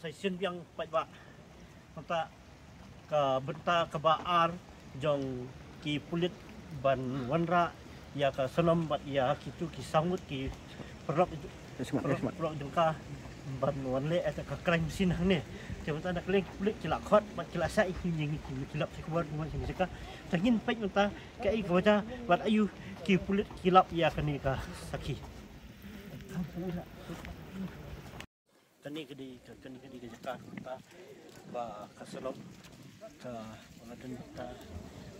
session yang baik mata ke benta ke baar jong ki pulit ban wanra ya ka senam bat ya kitu ki sambut ki perok itu perok jengka ban wanle eta ka crime scene ni cuma tak ada keling pulit kilak khot bat kilak sai yang kilap sekubar rumah sini seka tangin pai mata kai goja bat ayu ki pulit kilap ya kani ka saki kani kedi ke Jakarta ba kaselom ka pengadun ta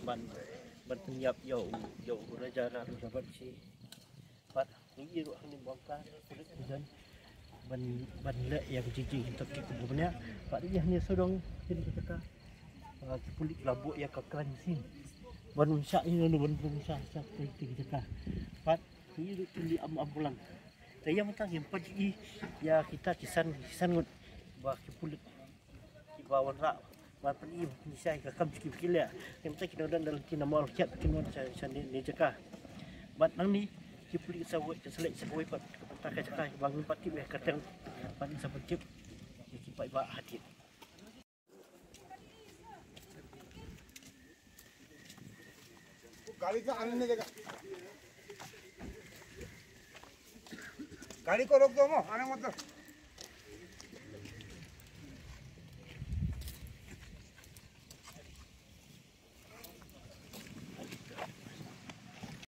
ban penyap yo raja raja jabat si pat ni ru ni bangka kulit hujan ban le yang cici untuk kebunya pak dia ni sodong jadi kita kulit labuk ya ka kran sin ban unsa ini ban unsa seperti kita pat ni ru tuli am-ambulan saya mata gempa ya kita kisan ngut ba kulit di bawah rak Bapak ini bisa kakam sikit ya. Yang kita kena dalam kena mal kiat kena sandi ni jeka. Bat nang ni kipuli sawai keselek sawai pat tak jeka bangun pati beh katang pat sampai cip kipai ba hati. गाड़ी का आने नहीं देगा गाड़ी को रोक दो मो आने मत